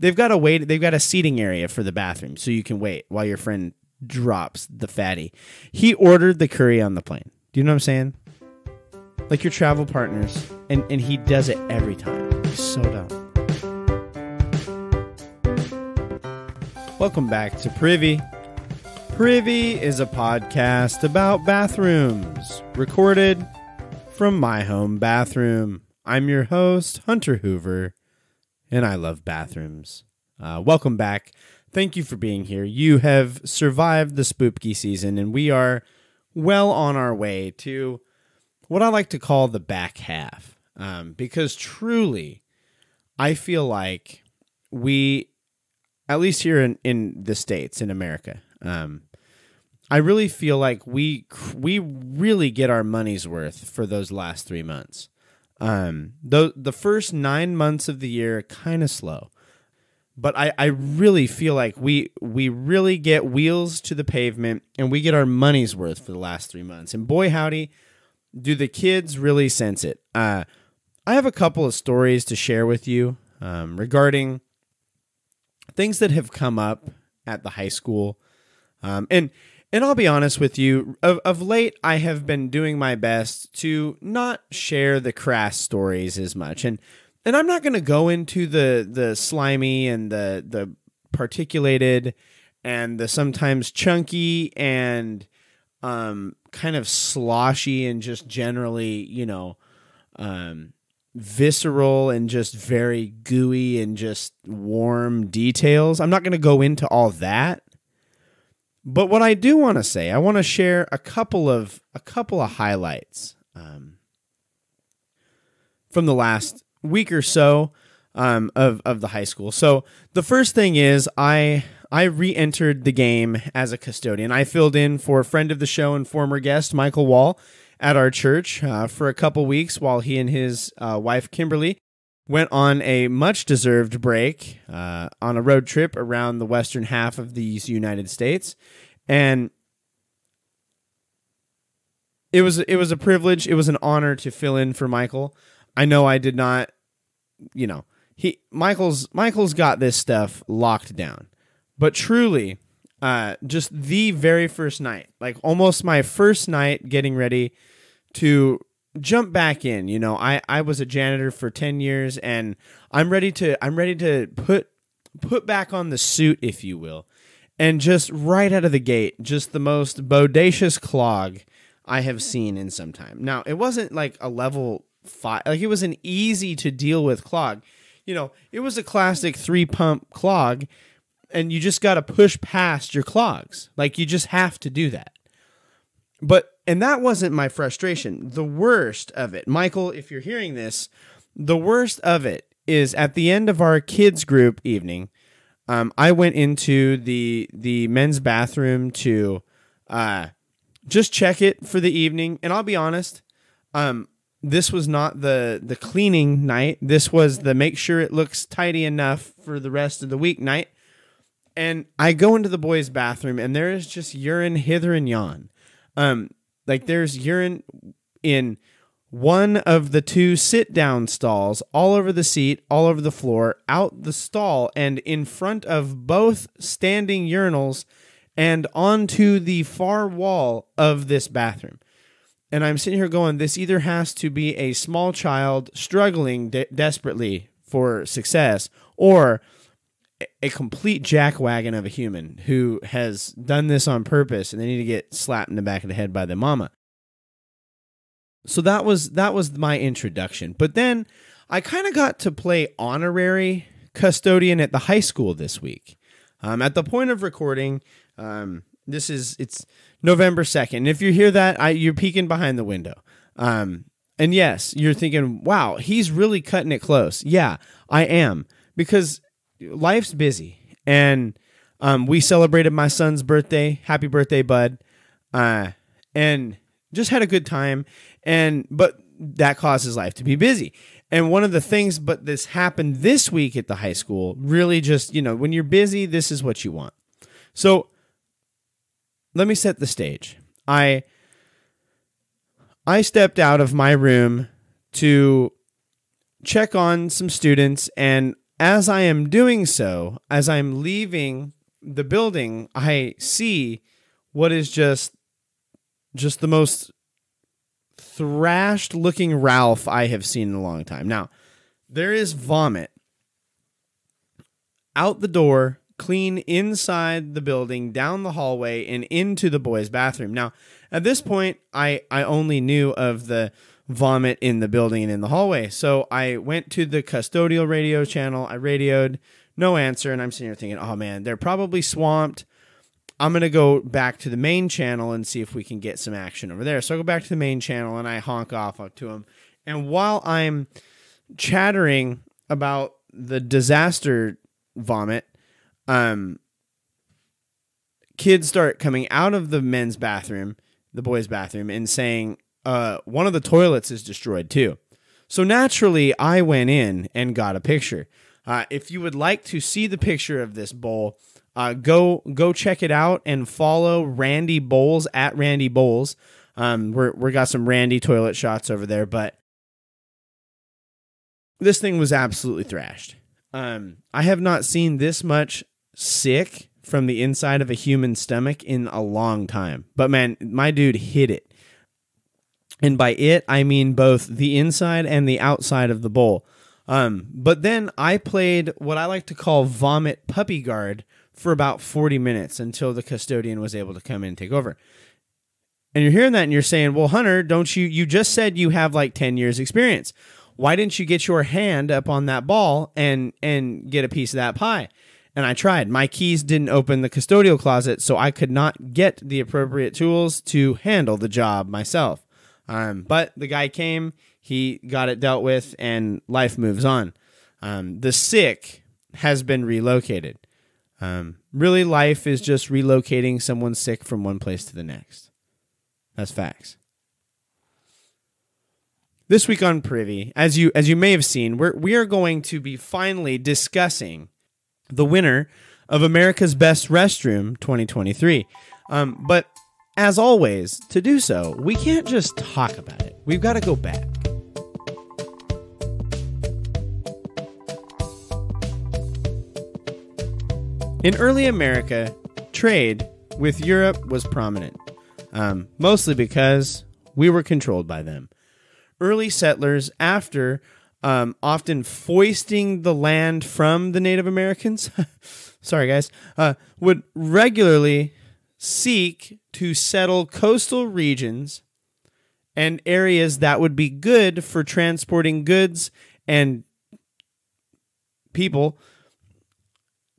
they've got a seating area for the bathroom so you can wait while your friend drops the fatty. He ordered the curry on the plane. Do you know what I'm saying? Like your travel partners, and he does it every time. He's so dumb. Welcome back to Privy. Privy is a podcast about bathrooms, recorded from my home bathroom. I'm your host, Hunter Hoover, and I love bathrooms. Welcome back. Thank you for being here. You have survived the spoopy season, and we are well on our way to what I like to call the back half. Because truly, I feel like we, at least here in the States, in America, I really feel like we really get our money's worth for those last 3 months. The first 9 months of the year kind of slow, but I really feel like we really get wheels to the pavement and we get our money's worth for the last 3 months. And boy howdy, do the kids really sense it. I have a couple of stories to share with you regarding things that have come up at the high school. And I'll be honest with you, of late, I have been doing my best to not share the crass stories as much. And I'm not going to go into the slimy and the particulated and the sometimes chunky and kind of sloshy and just generally, visceral and just very gooey and just warm details. I'm not going to go into all that. But what I do want to say, I want to share a couple of highlights from the last week or so of the high school. So the first thing is I re-entered the game as a custodian. I filled in for a friend of the show and former guest Michael Wall at our church for a couple weeks while he and his wife Kimberly went on a much-deserved break on a road trip around the western half of the United States. And it was a privilege. It was an honor to fill in for Michael. I know I did not, Michael's got this stuff locked down. But truly, just the very first night, like almost my first night getting ready to jump back in. I was a janitor for 10 years and I'm ready to put back on the suit, if you will. And just right out of the gate, just the most bodacious clog I have seen in some time. Now, it wasn't like a level 5, like it was an easy to deal with clog. It was a classic 3-pump clog and you just got to push past your clogs. Like you just have to do that. And that wasn't my frustration. The worst of it, Michael, if you're hearing this, the worst of it is at the end of our kids group evening, I went into the men's bathroom to just check it for the evening. And I'll be honest, this was not the cleaning night. This was the make sure it looks tidy enough for the rest of the week night. And I go into the boys' bathroom and there is just urine hither and yon. Like there's urine in one of the 2 sit-down stalls, all over the seat, all over the floor, out the stall, and in front of both standing urinals and onto the far wall of this bathroom. And I'm sitting here going, this either has to be a small child struggling desperately for success or a complete jackwagon of a human who has done this on purpose and they need to get slapped in the back of the head by the mama. So that was my introduction. But then I kind of got to play honorary custodian at the high school this week. At the point of recording, it's November 2nd. If you hear that, you're peeking behind the window. And yes, you're thinking, wow, he's really cutting it close. Yeah, I am. Because life's busy, and we celebrated my son's birthday. Happy birthday, bud! And just had a good time. But that causes life to be busy. And one of the things, but this happened this week at the high school. Really, just when you're busy, this is what you want. So let me set the stage. I stepped out of my room to check on some students, and as I am doing so, as I'm leaving the building, I see what is just the most thrashed looking Ralph I have seen in a long time. Now, there is vomit out the door, clean inside the building, down the hallway, and into the boys' bathroom. Now, at this point, I only knew of the vomit in the building and in the hallway. So I went to the custodial radio channel. I radioed, no answer. And I'm sitting here thinking, oh man, they're probably swamped. I'm going to go back to the main channel and see if we can get some action over there. So I go back to the main channel and I honk off to them. And while I'm chattering about the disaster vomit, kids start coming out of the men's bathroom, the boys' bathroom, and saying, one of the toilets is destroyed too. So naturally, I went in and got a picture. If you would like to see the picture of this bowl, go check it out and follow Randy Bowles at Randy Bowles. We got some Randy toilet shots over there, but this thing was absolutely thrashed. I have not seen this much sick from the inside of a human stomach in a long time. But man, my dude hit it. And by it, I mean both the inside and the outside of the bowl. But then I played what I like to call vomit puppy guard for about 40 minutes until the custodian was able to come in and take over. And you're hearing that and you're saying, well, Hunter, don't you just said you have like 10 years experience. Why didn't you get your hand up on that ball and get a piece of that pie? And I tried. My keys didn't open the custodial closet, so I could not get the appropriate tools to handle the job myself. But the guy came, he got it dealt with, and life moves on. The sick has been relocated. Really, life is just relocating someone sick from one place to the next. That's facts. This week on Privy, as you may have seen, we are going to be finally discussing the winner of America's Best Restroom 2023. But as always, to do so, we can't just talk about it. We've got to go back. In early America, trade with Europe was prominent, mostly because we were controlled by them. Early settlers, after often foisting the land from the Native Americans, sorry guys, would regularly seek to settle coastal regions and areas that would be good for transporting goods and people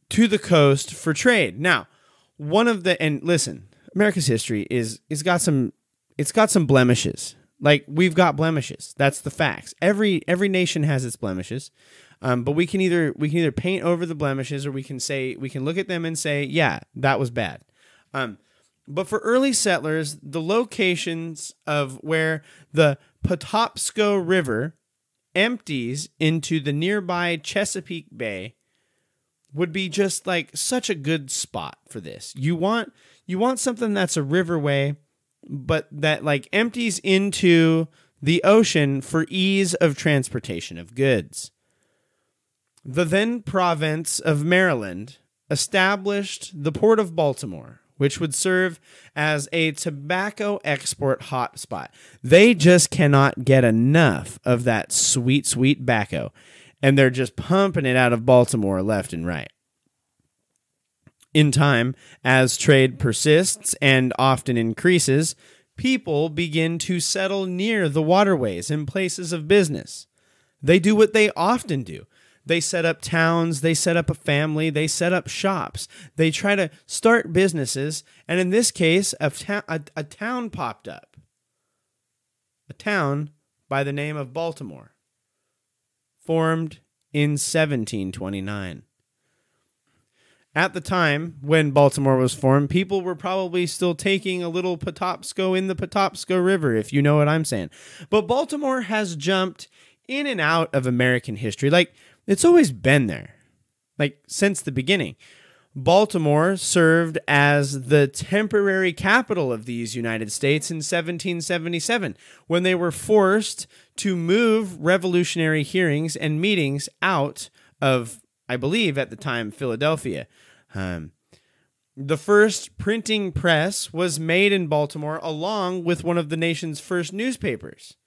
to the coast for trade. Now, and listen, America's history is got some blemishes. Like, we've got blemishes. That's the facts. Every nation has its blemishes. But we can either paint over the blemishes, or we can look at them and say, yeah, that was bad. But for early settlers, the locations of where the Patapsco River empties into the nearby Chesapeake Bay would be just like such a good spot for this. You want something that's a riverway, but that like empties into the ocean for ease of transportation of goods. The then province of Maryland established the port of Baltimore, which would serve as a tobacco export hotspot. They just cannot get enough of that sweet, sweet tobacco, and they're just pumping it out of Baltimore left and right. In time, as trade persists and often increases, people begin to settle near the waterways and places of business. They do what they often do. They set up towns, they set up a family, they set up shops. They try to start businesses, and in this case, a town popped up. A town by the name of Baltimore, formed in 1729. At the time when Baltimore was formed, people were probably still taking a little Patapsco in the Patapsco River, if you know what I'm saying. But Baltimore has jumped in and out of American history. Like, it's always been there, like, since the beginning. Baltimore served as the temporary capital of these United States in 1777, when they were forced to move revolutionary hearings and meetings out of I believe at the time, Philadelphia. The first printing press was made in Baltimore along with one of the nation's first newspapers.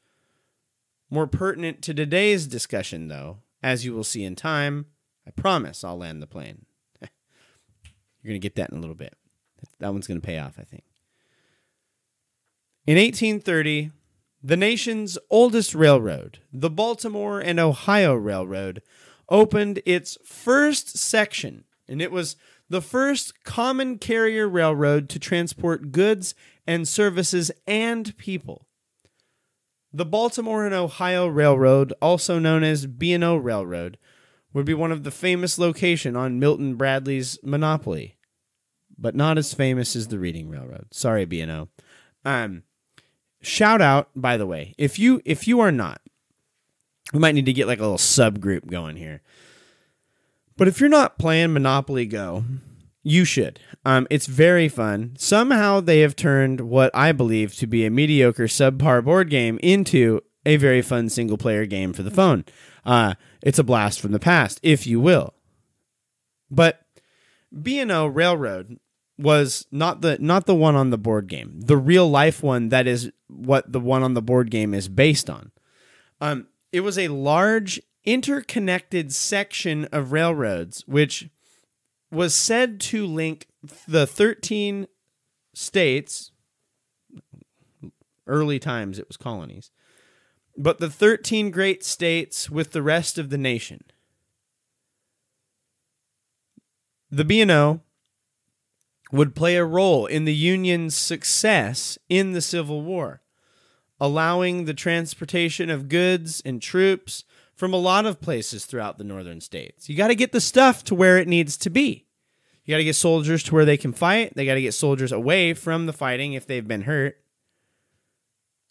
More pertinent to today's discussion, though, as you will see in time, I promise I'll land the plane. You're going to get that in a little bit. That one's going to pay off, I think. In 1830, the nation's oldest railroad, the Baltimore and Ohio Railroad, opened its first section, and it was the first common carrier railroad to transport goods and services and people. The Baltimore and Ohio Railroad, also known as B&O Railroad, would be one of the famous locations on Milton Bradley's Monopoly, but not as famous as the Reading Railroad. Sorry, B&O. Shout out, by the way, if you are not, we might need to get like a little subgroup going here. But if you're not playing Monopoly Go, you should. It's very fun. Somehow they have turned what I believe to be a mediocre subpar board game into a very fun single-player game for the phone. It's a blast from the past, if you will. But B&O Railroad was not the one on the board game. The real-life one that is what the one on the board game is based on. It was a large interconnected section of railroads, which was said to link the 13 states, early times it was colonies, but the 13 great states with the rest of the nation. The B&O would play a role in the Union's success in the Civil War, allowing the transportation of goods and troops from a lot of places throughout the northern states. You got to get the stuff to where it needs to be. You got to get soldiers to where they can fight. They got to get soldiers away from the fighting if they've been hurt.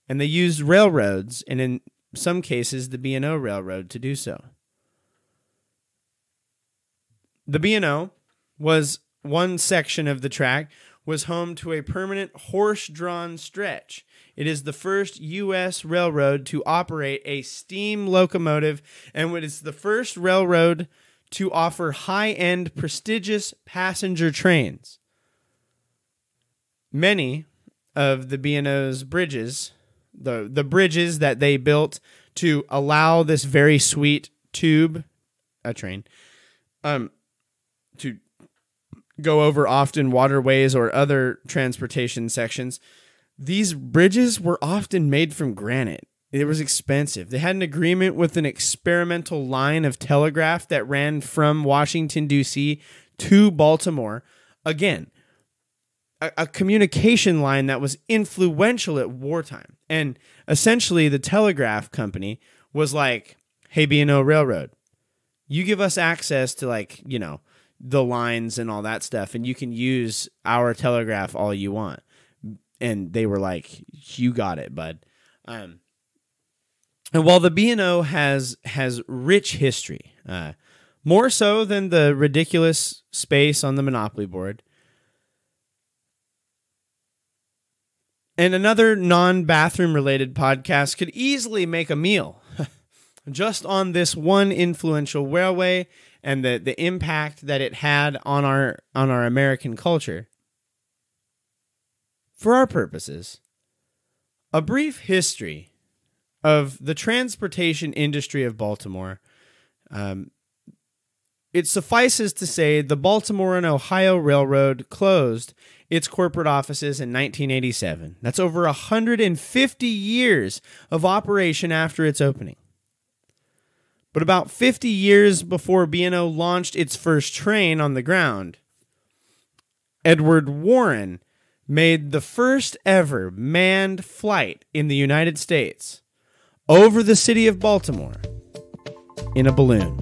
And they used railroads, and in some cases, the B&O Railroad to do so. The B&O was one section of the track was home to a permanent horse-drawn stretch. It is the first U.S. railroad to operate a steam locomotive, and it is the first railroad to offer high-end, prestigious passenger trains. Many of the B&O's bridges, the bridges that they built to allow this very sweet tube, a train, to go over often waterways or other transportation sections, these bridges were often made from granite. It was expensive. They had an agreement with an experimental line of telegraph that ran from Washington, D.C. to Baltimore. Again, a communication line that was influential at wartime. And essentially, the telegraph company was like, hey, B&O Railroad, you give us access to, like, you know, the lines and all that stuff, and you can use our telegraph all you want. And they were like, you got it, bud. And while the B&O has rich history, more so than the ridiculous space on the Monopoly board, and another non-bathroom related podcast could easily make a meal just on this one influential railway and the impact that it had on our American culture. For our purposes, a brief history of the transportation industry of Baltimore. It suffices to say the Baltimore and Ohio Railroad closed its corporate offices in 1987. That's over 150 years of operation after its opening. But about 50 years before B&O launched its first train on the ground, Edward Warren made the first ever manned flight in the United States over the city of Baltimore in a balloon.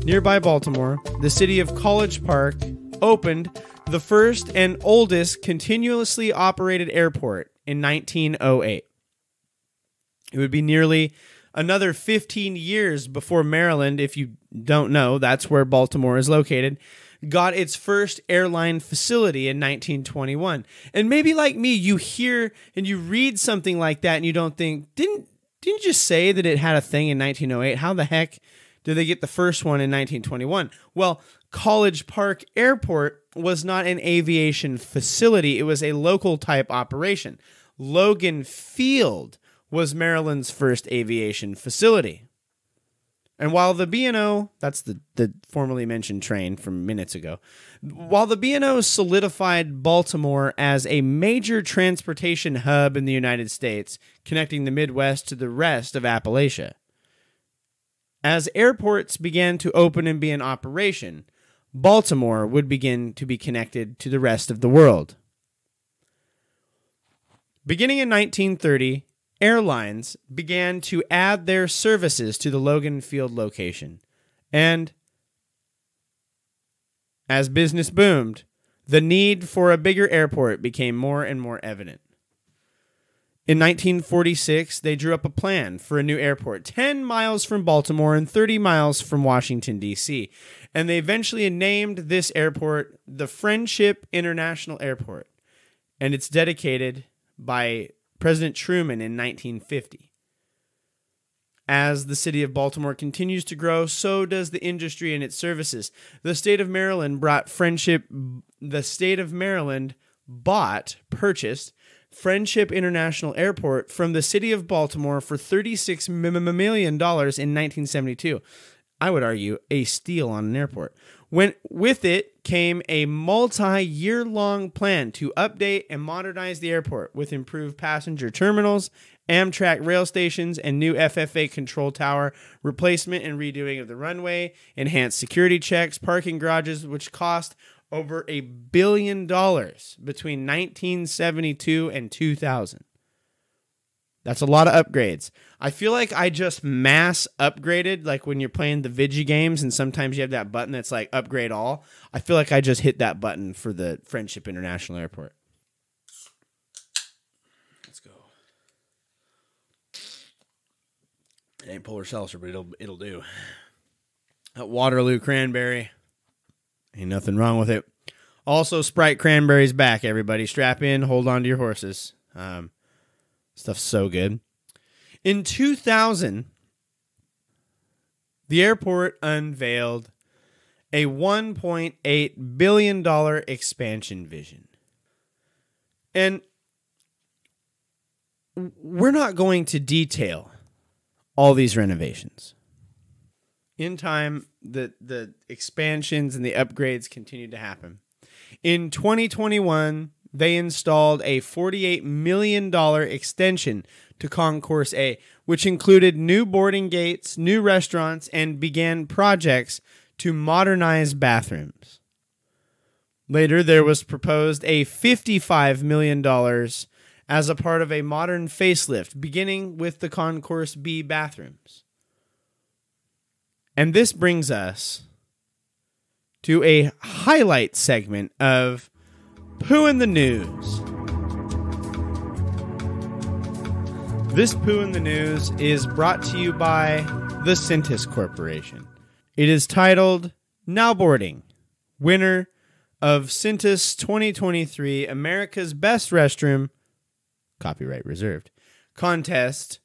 Nearby Baltimore, the city of College Park opened the first and oldest continuously operated airport in 1908. It would be nearly another 15 years before Maryland, if you don't know, that's where Baltimore is located, got its first airline facility in 1921. And maybe like me, you hear and you read something like that and you don't think, didn't you just say that it had a thing in 1908? How the heck did they get the first one in 1921? Well, College Park Airport was not an aviation facility. It was a local type operation. Logan Field was Maryland's first aviation facility. And while the B&O, that's the formerly mentioned train from minutes ago, while the B&O solidified Baltimore as a major transportation hub in the United States, connecting the Midwest to the rest of Appalachia. As airports began to open and be in operation, Baltimore would begin to be connected to the rest of the world. Beginning in 1930, airlines began to add their services to the Logan Field location. And as business boomed, the need for a bigger airport became more and more evident. In 1946, they drew up a plan for a new airport 10 miles from Baltimore and 30 miles from Washington, D.C. And they eventually named this airport the Friendship International Airport. And it's dedicated by President Truman in 1950. As the city of Baltimore continues to grow, so does the industry and its services. The state of Maryland purchased Friendship International Airport from the city of Baltimore for $36 million in 1972. I would argue a steal on an airport. With it came a multi-year-long plan to update and modernize the airport with improved passenger terminals, Amtrak rail stations, and new FFA control tower, replacement and redoing of the runway, enhanced security checks, parking garages, which cost over $1 billion between 1972 and 2000. That's a lot of upgrades. I feel like I just mass upgraded, like when you're playing the Vigi games and sometimes you have that button that's like upgrade all. I feel like I just hit that button for the Friendship International Airport. Let's go. It ain't Polar Seltzer, but it'll do. That Waterloo Cranberry. Ain't nothing wrong with it. Also, Sprite Cranberry's back, everybody. Strap in, hold on to your horses. Stuff's so good. In 2000, the airport unveiled a $1.8 billion expansion vision. And we're not going to detail all these renovations. In time, the expansions and the upgrades continued to happen. In 2021, they installed a $48 million extension to Concourse A, which included new boarding gates, new restaurants, and began projects to modernize bathrooms. Later, there was proposed a $55 million as a part of a modern facelift, beginning with the Concourse B bathrooms. And this brings us to a highlight segment of Poo in the News. This Poo in the News is brought to you by the Cintas Corporation. It is titled Now Boarding, winner of Cintas 2023 America's Best Restroom, copyright reserved, contest,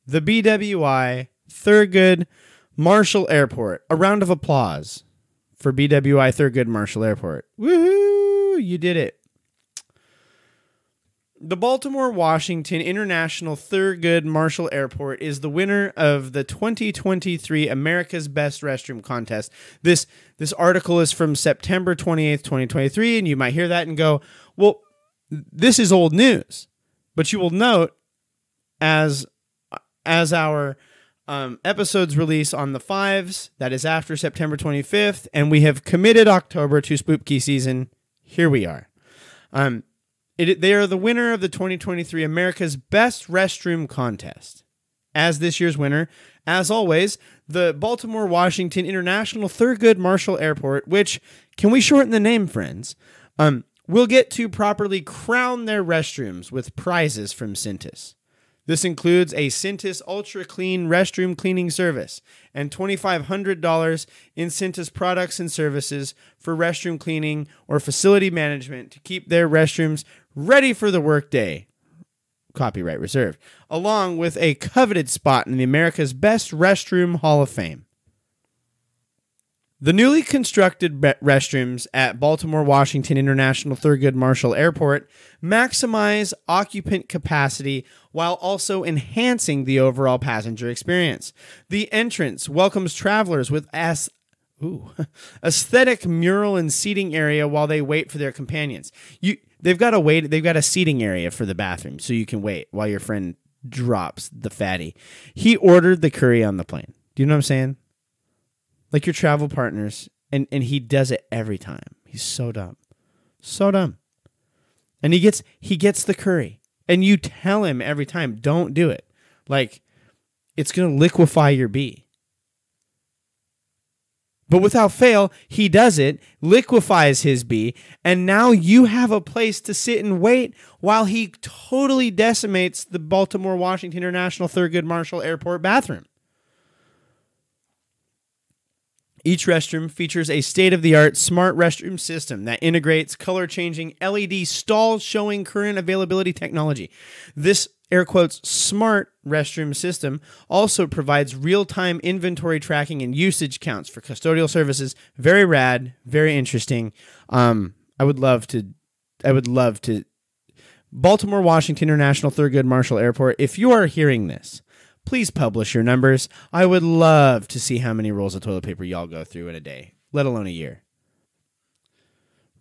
the BWI Thurgood Marshall Airport. A round of applause for BWI Thurgood Marshall Airport. Woohoo! You did it. The Baltimore, Washington International Thurgood Marshall Airport is the winner of the 2023 America's Best Restroom contest. This article is from September 28th, 2023, and you might hear that and go, well, this is old news. But you will note, as our episodes release on the 5s, that is after September 25th, and we have committed October to Spoopkey season, here we are. They are the winner of the 2023 America's Best Restroom contest. As this year's winner, as always, the Baltimore, Washington International Thurgood Marshall Airport, which, can we shorten the name, friends? Will get to properly crown their restrooms with prizes from Cintas. This includes a Cintas Ultra Clean restroom cleaning service and $2,500 in Cintas products and services for restroom cleaning or facility management to keep their restrooms ready for the workday. Copyright reserved, along with a coveted spot in the America's Best Restroom Hall of Fame. The newly constructed restrooms at Baltimore Washington International Thurgood Marshall Airport maximize occupant capacity while also enhancing the overall passenger experience. The entrance welcomes travelers with aesthetic mural and seating area while they wait for their companions. They've got a seating area for the bathroom so you can wait while your friend drops the fatty. He ordered the curry on the plane. Do you know what I'm saying? Like your travel partners, and he does it every time. He's so dumb. So dumb. And he gets the curry. And you tell him every time, don't do it. Like, it's going to liquefy your bee. But without fail, he does it, liquefies his bee, and now you have a place to sit and wait while he totally decimates the Baltimore Washington International Thurgood Marshall Airport bathroom. Each restroom features a state-of-the-art smart restroom system that integrates color-changing LED stalls showing current availability technology. This, air quotes, smart restroom system also provides real-time inventory tracking and usage counts for custodial services. Very rad, very interesting. I would love to. Baltimore Washington International Thurgood Marshall Airport, if you are hearing this, please publish your numbers. I would love to see how many rolls of toilet paper y'all go through in a day, let alone a year.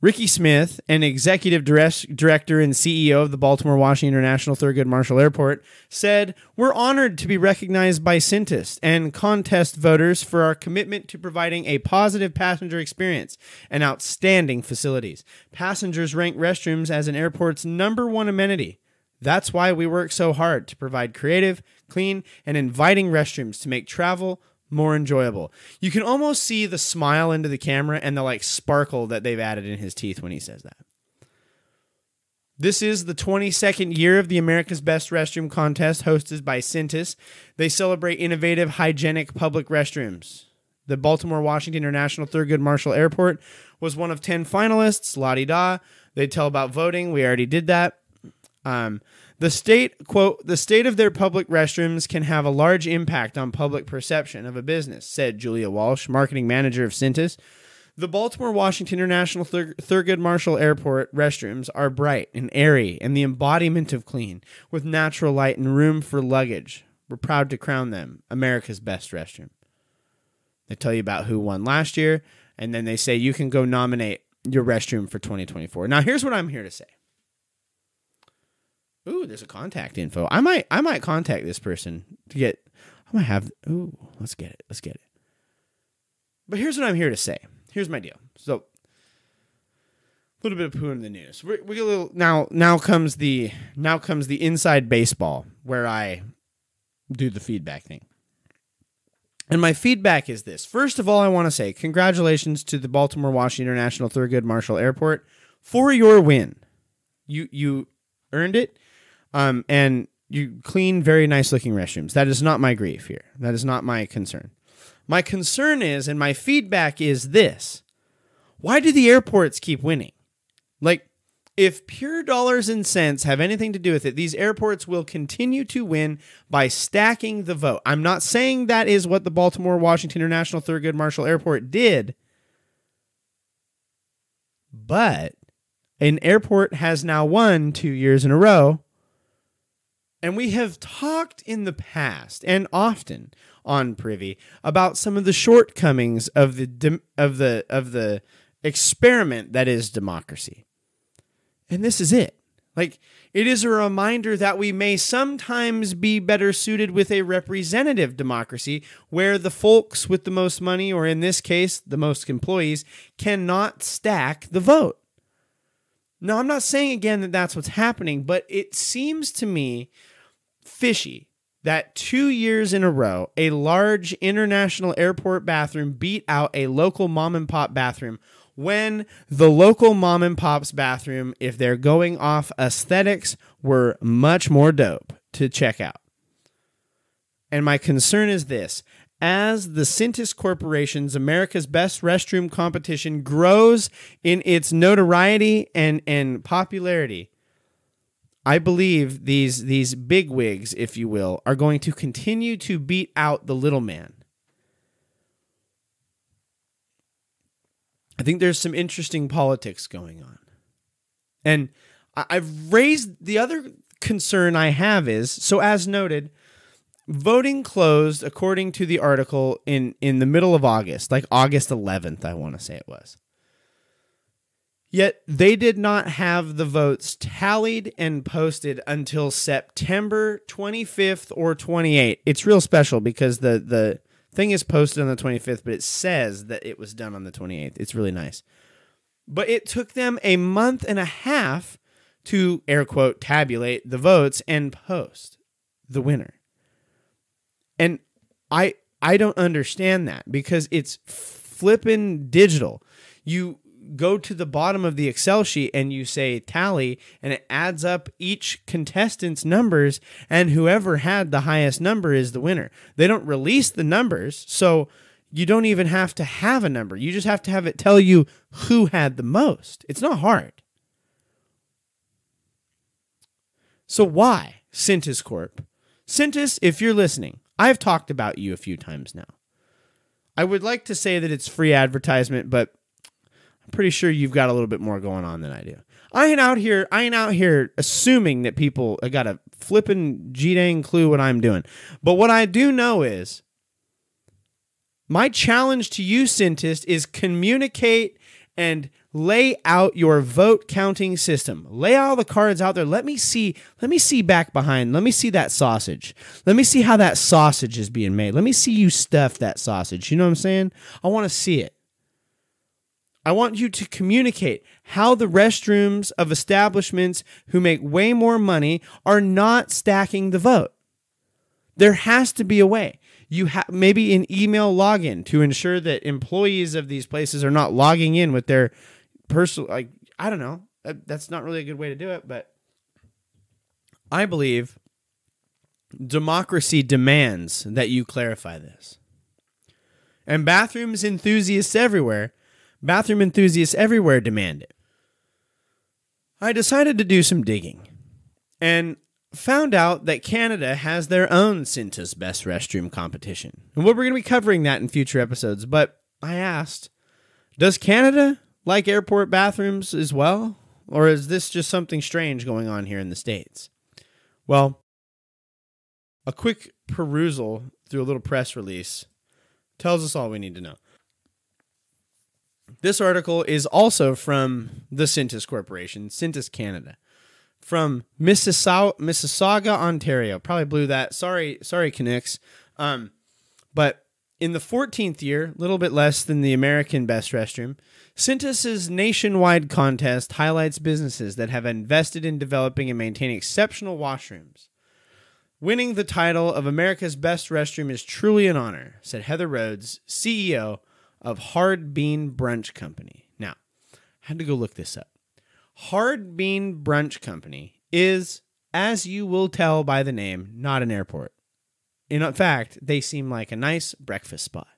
Ricky Smith, an executive director and CEO of the Baltimore Washington International Thurgood Marshall Airport, said, "We're honored to be recognized by Cintas and contest voters for our commitment to providing a positive passenger experience and outstanding facilities. Passengers rank restrooms as an airport's #1 amenity. That's why we work so hard to provide creative, clean, and inviting restrooms to make travel more enjoyable." You can almost see the smile into the camera and the sparkle that they've added in his teeth when he says that. This is the 22nd year of the America's Best Restroom contest hosted by Cintas. They celebrate innovative, hygienic public restrooms. The Baltimore Washington International Thurgood Marshall Airport was one of 10 finalists. La-di-da. They tell about voting. We already did that. The state, quote, "The state of their public restrooms can have a large impact on public perception of a business," said Julia Walsh, marketing manager of Cintas. The Baltimore Washington International Thurgood Marshall Airport restrooms are bright and airy and the embodiment of clean, with natural light and room for luggage. We're proud to crown them America's Best Restroom. They tell you about who won last year, and then they say you can go nominate your restroom for 2024. Now, here's what I'm here to say. Ooh, there's a contact info. I might contact this person to get. I might have. Ooh, let's get it. But here's what I'm here to say. Here's my deal. So, a little bit of poo in the news. We get a little now comes the inside baseball where I do the feedback thing. And my feedback is this. First of all, I want to say congratulations to the Baltimore Washington International Thurgood Marshall Airport for your win. You earned it. And you clean very nice looking restrooms. That is not my grief here. That is not my concern. My concern is, and my feedback is this: why do the airports keep winning? If pure dollars and cents have anything to do with it, these airports will continue to win by stacking the vote. I'm not saying that is what the Baltimore Washington International Thurgood Marshall Airport did, but an airport has now won 2 years in a row. And we have talked in the past and often on Privy about some of the shortcomings of the experiment that is democracy. And this is it. It is a reminder that we may sometimes be better suited with a representative democracy where the folks with the most money, or in this case, the most employees, cannot stack the vote. Now, I'm not saying again that that's what's happening, but it seems to me fishy that 2 years in a row, a large international airport bathroom beat out a local mom and pop bathroom when the local mom and pop's bathroom, if they're going off aesthetics, were much more dope. to check out. And my concern is this. As the Cintas Corporation's America's Best Restroom competition grows in its notoriety and popularity, I believe these bigwigs, if you will, are going to continue to beat out the little man. I think there's some interesting politics going on. And I've raised the other concern I have is, so as noted, voting closed, according to the article, in the middle of August, like August 11th, I want to say it was. Yet they did not have the votes tallied and posted until September 25th or 28th. It's real special because the thing is posted on the 25th, but it says that it was done on the 28th. It's really nice. But it took them a month and a half to, air quote, tabulate the votes and post the winner. And I don't understand that because it's flippin' digital. You go to the bottom of the Excel sheet and you say tally, and it adds up each contestant's numbers, and whoever had the highest number is the winner. They don't release the numbers, so you don't even have to have a number. You just have to have it tell you who had the most. It's not hard. So why Cintas Corp? Cintas, if you're listening, I've talked about you a few times now. I would like to say that it's free advertisement, but I'm pretty sure you've got a little bit more going on than I do. I ain't out here assuming that people got a flippin' G-dang clue what I'm doing. But what I do know is my challenge to you, Cintas, is communicate and lay out your vote counting system. Lay all the cards out there. Let me see back behind. Let me see that sausage. Let me see how that sausage is being made. Let me see you stuff that sausage. You know what I'm saying? I want to see it. I want you to communicate how the restrooms of establishments who make way more money are not stacking the vote. There has to be a way. You have maybe an email login to ensure that employees of these places are not logging in with their personal, I don't know. That's not really a good way to do it, but I believe democracy demands that you clarify this. And bathroom enthusiasts everywhere demand it. I decided to do some digging and found out that Canada has their own Cintas Best Restroom competition. And we're going to be covering that in future episodes, but I asked, does Canada like airport bathrooms as well? Or is this just something strange going on here in the States? Well, a quick perusal through a little press release tells us all we need to know. This article is also from the Cintas Corporation, Cintas Canada, from Mississauga, Ontario. Probably blew that. Sorry, Canucks. But in the 14th year, a little bit less than the American Best Restroom, Cintas' nationwide contest highlights businesses that have invested in developing and maintaining exceptional washrooms. Winning the title of America's Best Restroom is truly an honor, said Heather Rhodes, CEO of Hard Bean Brunch Company. Now, I had to go look this up. Hard Bean Brunch Company is, as you will tell by the name, not an airport. In fact, they seem like a nice breakfast spot.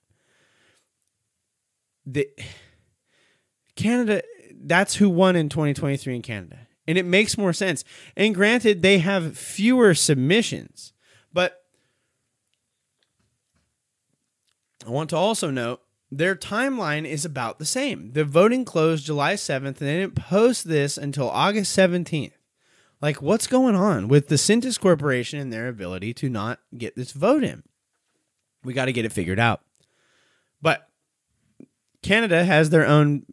Canada, that's who won in 2023 in Canada. And it makes more sense. And granted, they have fewer submissions. But I want to also note, their timeline is about the same. The voting closed July 7th, and they didn't post this until August 17th. Like, what's going on with the Cintas Corporation and their ability to not get this vote in? We got to get it figured out. But Canada has their own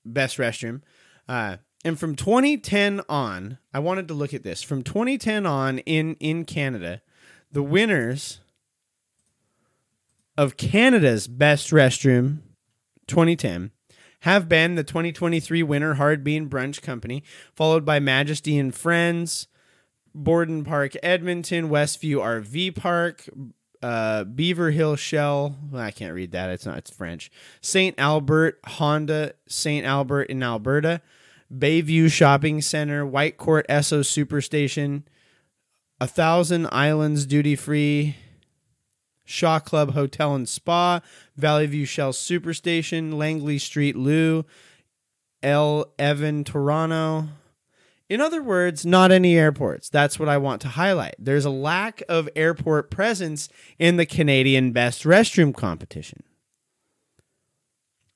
best restroom. And from 2010 on, I wanted to look at this. From 2010 on in Canada, the winners of Canada's Best Restroom 2010 have been the 2023 winner, Hard Bean Brunch Company, followed by Majesty and Friends, Borden Park, Edmonton, Westview RV Park, Beaver Hill Shell. Well, I can't read that. It's French. St. Albert Honda, St. Albert in Alberta, Bayview Shopping Center, Whitecourt Esso Superstation, 1,000 Islands Duty Free, Shaw Club Hotel and Spa, Valley View Shell Superstation, Langley Street Loo, L. Evan Toronto. In other words, not any airports. That's what I want to highlight. There's a lack of airport presence in the Canadian Best Restroom competition.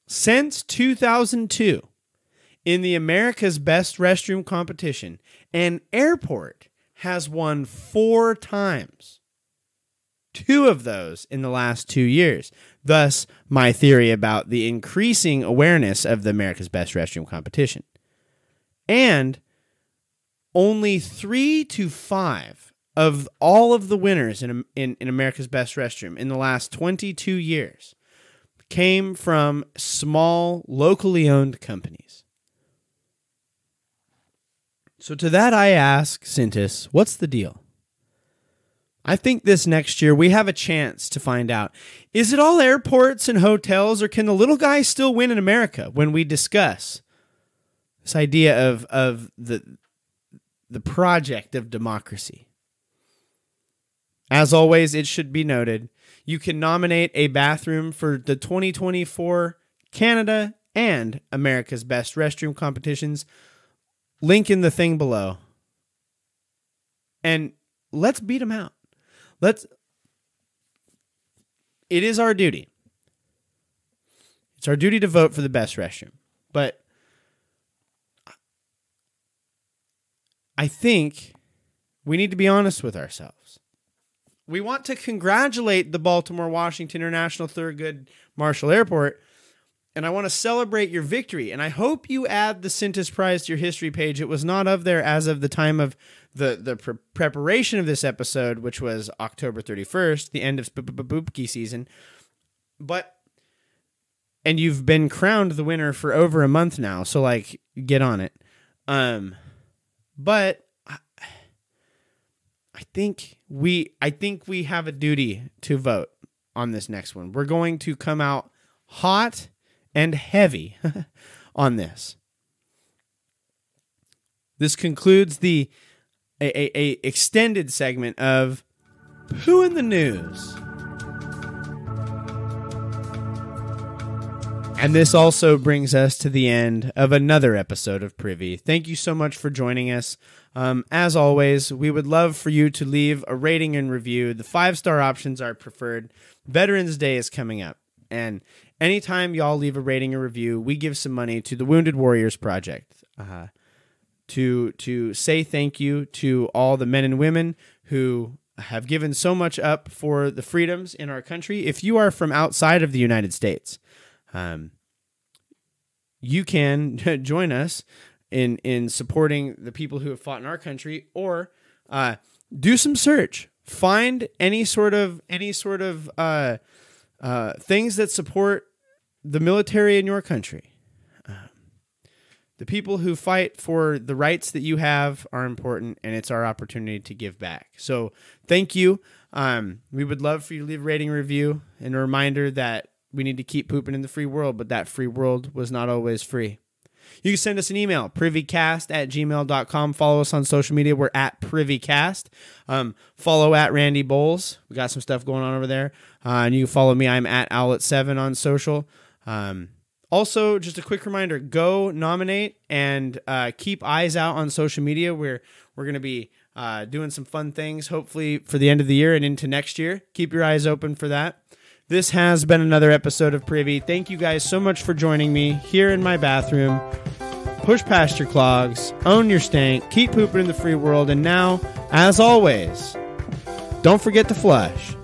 Since 2002, in the America's Best Restroom competition, an airport has won 4 times. 2 of those in the last 2 years. Thus, my theory about the increasing awareness of the America's Best Restroom competition. And only 3 to 5 of all of the winners in America's Best Restroom in the last 22 years came from small, locally owned companies. So to that I ask, Sintis, what's the deal? I think this next year we have a chance to find out, is it all airports and hotels, or can the little guy still win in America when we discuss this idea of the project of democracy? As always, it should be noted, you can nominate a bathroom for the 2024 Canada and America's Best Restroom competitions. Link in the thing below. And let's beat them out. It is our duty. It's our duty to vote for the best restroom. But I think we need to be honest with ourselves. We want to congratulate the Baltimore Washington International Thurgood Marshall Airport, and I want to celebrate your victory. And I hope you add the Sintis Prize to your history page. It was not of there as of the time of the preparation of this episode, which was October 31st, the end of Boopki season. And you've been crowned the winner for over a month now, so like get on it. But I think we have a duty to vote on this next one. We're going to come out hot and heavy on this. This concludes the extended segment of Who in the News. And this also brings us to the end of another episode of Privy. Thank you so much for joining us. As always, we would love for you to leave a rating and review. The 5-star options are preferred. Veterans Day is coming up, and anytime y'all leave a rating or review, we give some money to the Wounded Warriors Project to say thank you to all the men and women who have given so much up for the freedoms in our country. If you are from outside of the United States, you can join us in supporting the people who have fought in our country, or do some search, find any sort of things that support the military in your country. The people who fight for the rights that you have are important, and it's our opportunity to give back. So thank you. We would love for you to leave a rating and review, and a reminder that we need to keep pooping in the free world, but that free world was not always free. You can send us an email, privycast@gmail.com. Follow us on social media. We're at Privycast. Follow at Randy Bowles. We got some stuff going on over there. And you can follow me. I'm at Owlet7 on social. Also, just a quick reminder, go nominate and keep eyes out on social media. We're going to be doing some fun things, hopefully for the end of the year and into next year. Keep your eyes open for that. This has been another episode of Privy. Thank you guys so much for joining me here in my bathroom. Push past your clogs, own your stank, keep pooping in the free world, and now, as always, don't forget to flush.